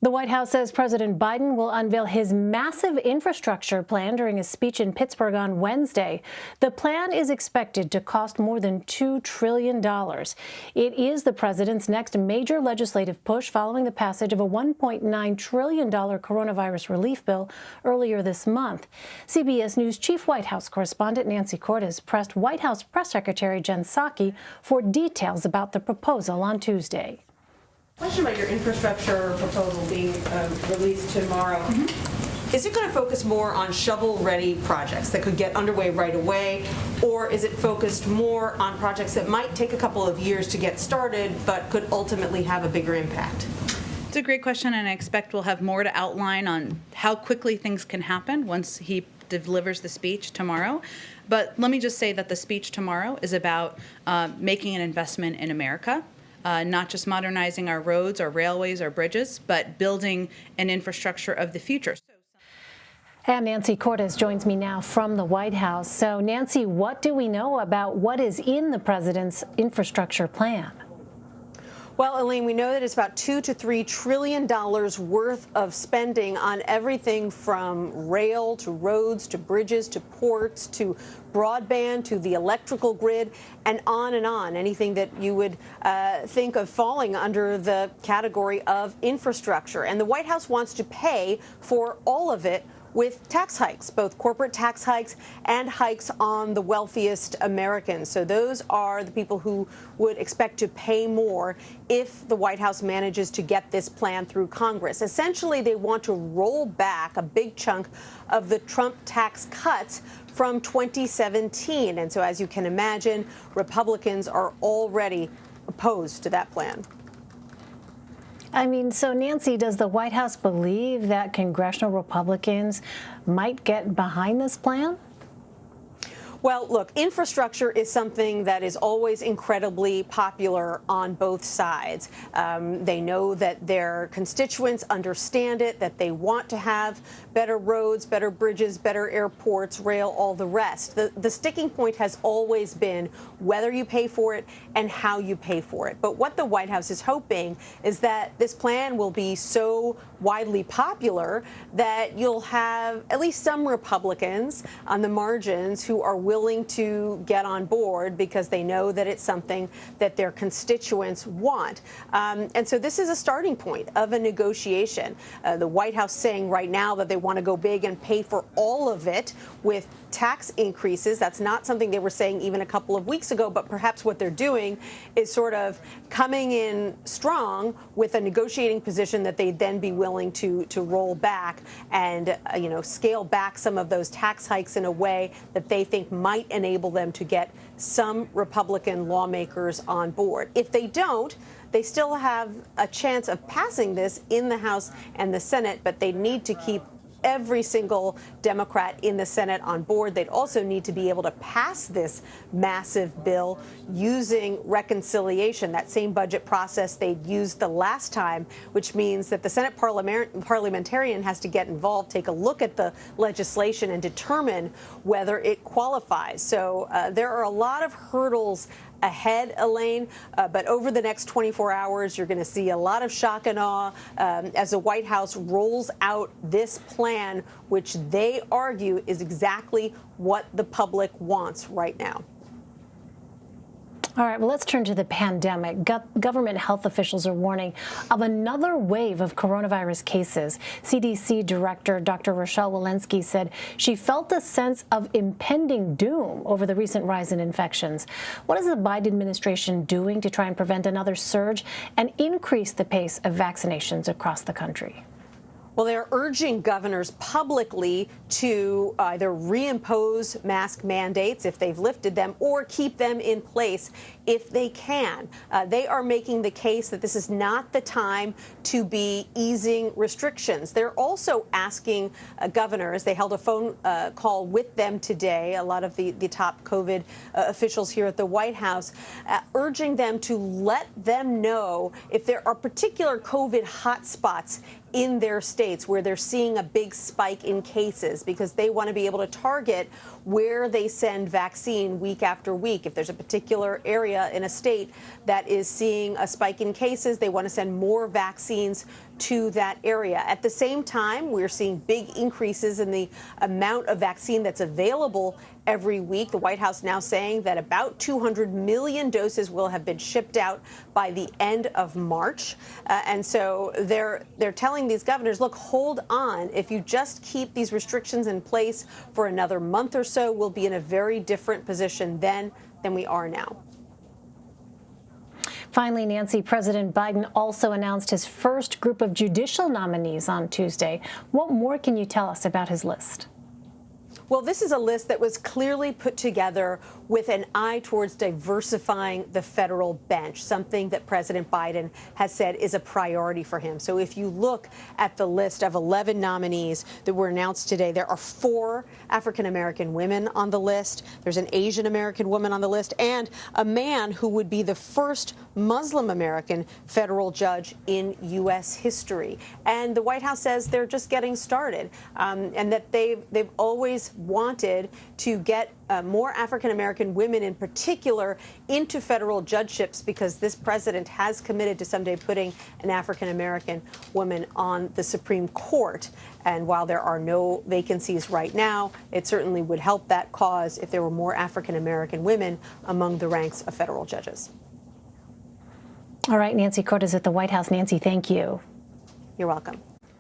The White House says President Biden will unveil his massive infrastructure plan during a speech in Pittsburgh on Wednesday. The plan is expected to cost more than $2 trillion. It is the president's next major legislative push following the passage of a $1.9 trillion coronavirus relief bill earlier this month. CBS News Chief White House correspondent Nancy Cordes pressed White House Press Secretary Jen Psaki for details about the proposal on Tuesday. Question about your infrastructure proposal being released tomorrow. Is it going to focus more on shovel-ready projects that could get underway right away, or is it focused more on projects that might take a couple of years to get started but could ultimately have a bigger impact? It's a great question, and I expect we'll have more to outline on how quickly things can happen once he delivers the speech tomorrow. But let me just say that the speech tomorrow is about making an investment in America. Not just modernizing our roads, our railways, our bridges, but building an infrastructure of the future. And Nancy Cordes joins me now from the White House. So, Nancy, what do we know about what is in the president's infrastructure plan? Well, Elaine, we know that it's about $2 to $3 trillion worth of spending on everything from rail to roads to bridges to ports to broadband to the electrical grid and on and on. Anything that you would think of falling under the category of infrastructure. And the White House wants to pay for all of it with tax hikes, both corporate tax hikes and hikes on the wealthiest Americans. So those are the people who would expect to pay more if the White House manages to get this plan through Congress. Essentially, they want to roll back a big chunk of the Trump tax cuts from 2017. And so, as you can imagine, Republicans are already opposed to that plan. I mean, so Nancy, does the White House believe that congressional Republicans might get behind this plan? Well, look, infrastructure is something that is always incredibly popular on both sides. They know that their constituents understand it, that they want to have better roads, better bridges, better airports, rail, all the rest. The sticking point has always been whether you pay for it and how you pay for it. But what the White House is hoping is that this plan will be so widely popular that you'll have at least some Republicans on the margins who are willing to get on board because they know that it's something that their constituents want. And so this is a starting point of a negotiation. The White House saying right now that they want to go big and pay for all of it with tax increases. That's not something they were saying even a couple of weeks ago, but perhaps what they're doing is sort of coming in strong with a negotiating position that they'd then be willing to roll back and scale back some of those tax hikes in a way that they think might enable them to get some Republican lawmakers on board. If they don't, they still have a chance of passing this in the House and the Senate, but they need to keep every single Democrat in the Senate on board. They'd also need to be able to pass this massive bill using reconciliation, that same budget process they'd used the last time, which means that the Senate parliamentarian has to get involved, take a look at the legislation and determine whether it qualifies. So there are a lot of hurdles ahead, Elaine, but over the next 24 hours, you're going to see a lot of shock and awe as the White House rolls out this plan, which they argue is exactly what the public wants right now. All right, well, let's turn to the pandemic. Government health officials are warning of another wave of coronavirus cases. CDC Director Dr. Rochelle Walensky said she felt a sense of impending doom over the recent rise in infections. What is the Biden administration doing to try and prevent another surge and increase the pace of vaccinations across the country? Well, they're urging governors publicly to either reimpose mask mandates if they've lifted them or keep them in place if they can. They are making the case that this is not the time to be easing restrictions. They're also asking governors, they held a phone call with them today, a lot of the top COVID officials here at the White House, urging them to let them know if there are particular COVID hotspots in their states where they're seeing a big spike in cases, because they want to be able to target where they send vaccine week after week. If there's a particular area area in a state that is seeing a spike in cases. They want to send more vaccines to that area. At the same time, we're seeing big increases in the amount of vaccine that's available every week. The White House now saying that about 200 million doses will have been shipped out by the end of March. And so they're telling these governors, look, hold on. If you just keep these restrictions in place for another month or so, we'll be in a very different position then than we are now. Finally, Nancy, President Biden also announced his first group of judicial nominees on Tuesday. What more can you tell us about his list? Well, this is a list that was clearly put together with an eye towards diversifying the federal bench, something that President Biden has said is a priority for him. So if you look at the list of 11 nominees that were announced today, there are 4 African-American women on the list. There's an Asian-American woman on the list and a man who would be the first Muslim-American federal judge in U.S. history. And the White House says they're just getting started, and that they've always wanted to get more African-American women in particular into federal judgeships, because this president has committed to someday putting an African-American woman on the Supreme Court. And while there are no vacancies right now, it certainly would help that cause if there were more African-American women among the ranks of federal judges. All right, Nancy Cortez at the White House. Nancy, thank you. You're welcome.